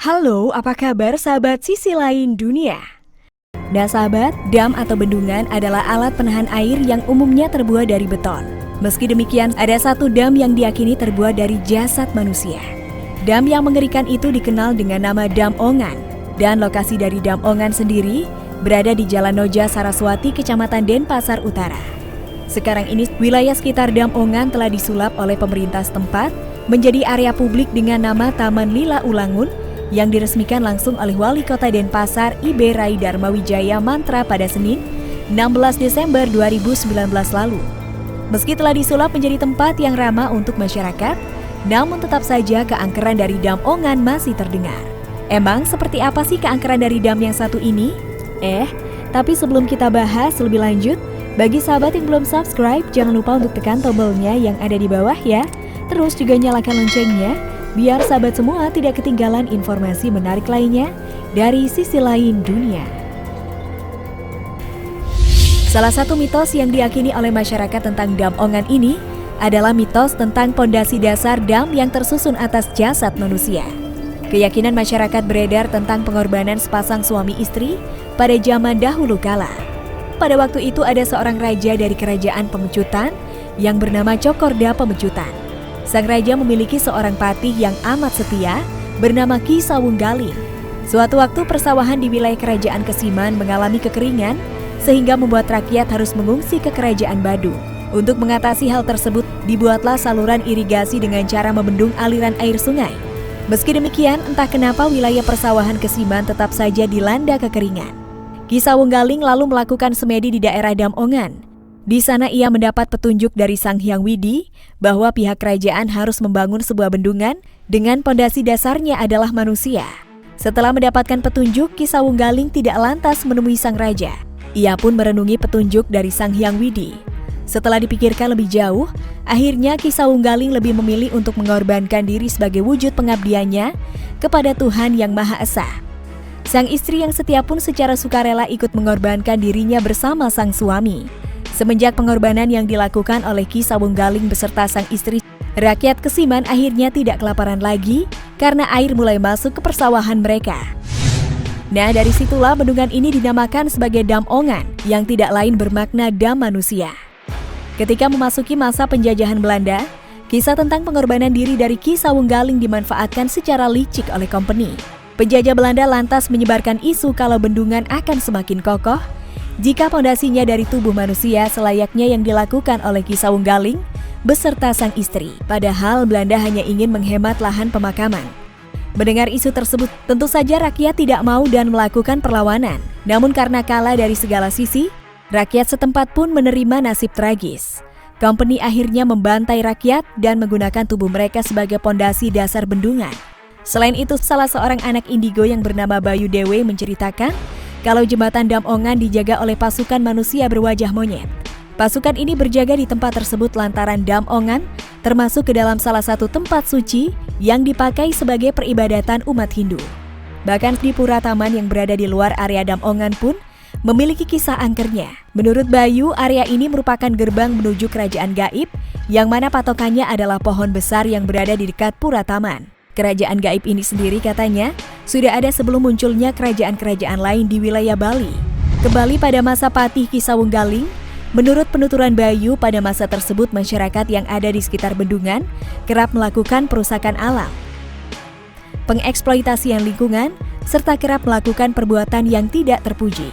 Halo, apa kabar sahabat sisi lain dunia? Nah sahabat, dam atau bendungan adalah alat penahan air yang umumnya terbuat dari beton. Meski demikian, ada satu dam yang diyakini terbuat dari jasad manusia. Dam yang mengerikan itu dikenal dengan nama Dam Ongan. Dan lokasi dari Dam Ongan sendiri berada di Jalan Noja Saraswati, Kecamatan Denpasar Utara. Sekarang ini, wilayah sekitar Dam Ongan telah disulap oleh pemerintah setempat menjadi area publik dengan nama Taman Lila Ulangun yang diresmikan langsung oleh Wali Kota Denpasar IB Rai Darmawijaya Mantra pada Senin, 16 Desember 2019 lalu. Meski telah disulap menjadi tempat yang ramah untuk masyarakat, namun tetap saja keangkeran dari Dam Ongan masih terdengar. Emang seperti apa sih keangkeran dari dam yang satu ini? Tapi sebelum kita bahas lebih lanjut, bagi sahabat yang belum subscribe, jangan lupa untuk tekan tombolnya yang ada di bawah ya. Terus juga nyalakan loncengnya, biar sahabat semua tidak ketinggalan informasi menarik lainnya dari sisi lain dunia. Salah satu mitos yang diyakini oleh masyarakat tentang Dam Ongan ini adalah mitos tentang pondasi dasar dam yang tersusun atas jasad manusia. Keyakinan masyarakat beredar tentang pengorbanan sepasang suami istri pada zaman dahulu kala. Pada waktu itu ada seorang raja dari kerajaan Pemecutan yang bernama Cokorda Pemecutan. Sang raja memiliki seorang patih yang amat setia bernama Ki Sawunggaling. Suatu waktu persawahan di wilayah kerajaan Kesiman mengalami kekeringan sehingga membuat rakyat harus mengungsi ke kerajaan Badung. Untuk mengatasi hal tersebut, dibuatlah saluran irigasi dengan cara membendung aliran air sungai. Meski demikian, entah kenapa wilayah persawahan Kesiman tetap saja dilanda kekeringan. Ki Sawunggaling lalu melakukan semedi di daerah Dam Ongan. Di sana ia mendapat petunjuk dari Sang Hyang Widi bahwa pihak kerajaan harus membangun sebuah bendungan dengan pondasi dasarnya adalah manusia. Setelah mendapatkan petunjuk, Ki Sawunggaling tidak lantas menemui sang raja. Ia pun merenungi petunjuk dari Sang Hyang Widi. Setelah dipikirkan lebih jauh, akhirnya Ki Sawunggaling lebih memilih untuk mengorbankan diri sebagai wujud pengabdiannya kepada Tuhan Yang Maha Esa. Sang istri yang setia pun secara sukarela ikut mengorbankan dirinya bersama sang suami. Semenjak pengorbanan yang dilakukan oleh Ki Sawunggaling beserta sang istri, rakyat Kesiman akhirnya tidak kelaparan lagi karena air mulai masuk ke persawahan mereka. Nah, dari situlah bendungan ini dinamakan sebagai Dam Ongan yang tidak lain bermakna dam manusia. Ketika memasuki masa penjajahan Belanda, kisah tentang pengorbanan diri dari Ki Sawunggaling dimanfaatkan secara licik oleh company. Penjajah Belanda lantas menyebarkan isu kalau bendungan akan semakin kokoh jika pondasinya dari tubuh manusia selayaknya yang dilakukan oleh Ki Sawunggaling beserta sang istri. Padahal Belanda hanya ingin menghemat lahan pemakaman. Mendengar isu tersebut, tentu saja rakyat tidak mau dan melakukan perlawanan. Namun karena kalah dari segala sisi, rakyat setempat pun menerima nasib tragis. Company akhirnya membantai rakyat dan menggunakan tubuh mereka sebagai pondasi dasar bendungan. Selain itu, salah seorang anak indigo yang bernama Bayu Dewe menceritakan kalau jembatan Dam Ongan dijaga oleh pasukan manusia berwajah monyet. Pasukan ini berjaga di tempat tersebut lantaran Dam Ongan termasuk ke dalam salah satu tempat suci yang dipakai sebagai peribadatan umat Hindu. Bahkan di Pura Taman yang berada di luar area Dam Ongan pun memiliki kisah angkernya. Menurut Bayu, area ini merupakan gerbang menuju kerajaan gaib yang mana patokannya adalah pohon besar yang berada di dekat Pura Taman. Kerajaan gaib ini sendiri katanya sudah ada sebelum munculnya kerajaan-kerajaan lain di wilayah Bali. Kembali pada masa patih Ki Sawunggaling, menurut penuturan Bayu, pada masa tersebut masyarakat yang ada di sekitar bendungan kerap melakukan perusakan alam, pengeksploitasian lingkungan, serta kerap melakukan perbuatan yang tidak terpuji.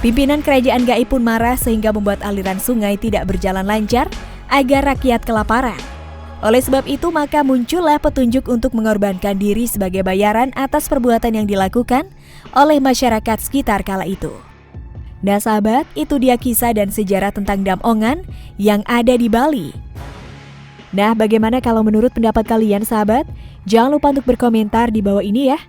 Pimpinan kerajaan gaib pun marah sehingga membuat aliran sungai tidak berjalan lancar agar rakyat kelaparan. Oleh sebab itu, maka muncullah petunjuk untuk mengorbankan diri sebagai bayaran atas perbuatan yang dilakukan oleh masyarakat sekitar kala itu. Nah sahabat, itu dia kisah dan sejarah tentang Dam Ongan yang ada di Bali. Nah, bagaimana kalau menurut pendapat kalian sahabat? Jangan lupa untuk berkomentar di bawah ini ya.